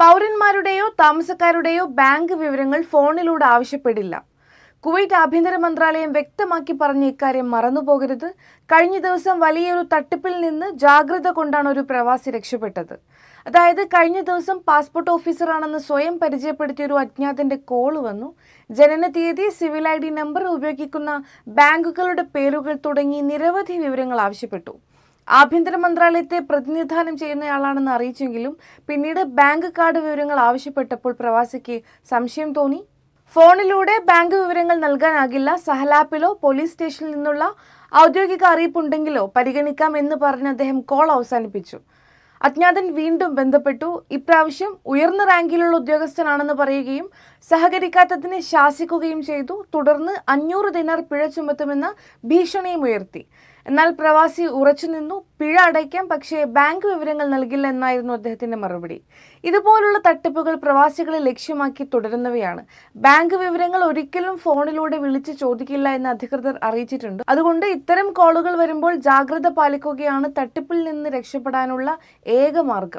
പൗരന്മാരുടെയോ താമസക്കാരുടെയോ bank വിവരങ്ങൾ ഫോണിലൂടെ ആവശ്യപ്പെടില്ല. Kuwait ആഭ്യന്തര മന്ത്രാലയം വ്യക്തമാക്കി പറഞ്ഞ ഇക്കാര്യം മറന്നുപോകരുത്. കഴിഞ്ഞ ദിവസം വലിയൊരു തട്ടിപ്പിൽ നിന്ന് ജാഗ്രത കൊണ്ടാണ് ഒരു പ്രവാസി രക്ഷപ്പെട്ടത്. അതായത് കഴിഞ്ഞ ദിവസം പാസ്പോർട്ട് ഓഫീസറാണെന്ന് സ്വയം പരിചയപ്പെടുത്തിയ ഒരു അജ്ഞാതന്റെ കോൾ വന്നു. ജനനതീയതി, സിവിൽ ID നമ്പർ, ഉപയോഗിക്കുന്ന ബാങ്കുകളുടെ പേരുകൾ തുടങ്ങി നിരവധി വിവരങ്ങൾ ആവശ്യപ്പെട്ടു. ആഭ്യന്തര മന്ത്രാലയത്തെ പ്രതിനിധാനം ചെയ്യുന്നയാളാണെന്ന് അറിയിച്ചെങ്കിലും പിന്നീട് ബാങ്ക് കാർഡ് വിവരങ്ങൾ ആവശ്യപ്പെട്ടപ്പോൾ പ്രവാസിക്ക് സംശയം തോന്നി. ഫോണിലൂടെ ബാങ്ക് വിവരങ്ങൾ നൽകാനാകില്ല, സഹലാപ്പിലോ പോലീസ് സ്റ്റേഷനിൽ നിന്നുള്ള ഔദ്യോഗിക അറിയിപ്പുണ്ടെങ്കിലോ പരിഗണിക്കാം എന്ന് പറഞ്ഞ് അദ്ദേഹം കോൾ അവസാനിപ്പിച്ചു. അജ്ഞാതൻ വീണ്ടും ബന്ധപ്പെട്ടു. ഇപ്രാവശ്യം ഉയർന്ന റാങ്കിലുള്ള ഉദ്യോഗസ്ഥനാണെന്ന് പറയുകയും സഹകരിക്കാത്തതിന് ശാസിക്കുകയും ചെയ്തു. തുടർന്ന് 500 ദിനാർ പിഴ ചുമത്തുമെന്ന ഭീഷണിയും ഉയർത്തി. എന്നാൽ പ്രവാസി ഉറച്ചുനിന്നു. പിഴ അടയ്ക്കാം, പക്ഷേ ബാങ്ക് വിവരങ്ങൾ നൽകില്ല എന്നായിരുന്നു അദ്ദേഹത്തിന്റെ മറുപടി. ഇതുപോലുള്ള തട്ടിപ്പുകൾ പ്രവാസികളെ ലക്ഷ്യമാക്കി തുടരുന്നവയാണ്. ബാങ്ക് വിവരങ്ങൾ ഒരിക്കലും ഫോണിലൂടെ വിളിച്ച് ചോദിക്കില്ല എന്ന് അധികൃതർ അറിയിച്ചിട്ടുണ്ട്. അതുകൊണ്ട് ഇത്തരം കോളുകൾ വരുമ്പോൾ ജാഗ്രത പാലിക്കുകയാണ് തട്ടിപ്പിൽ നിന്ന് രക്ഷപ്പെടാനുള്ള ഏക മാർഗം.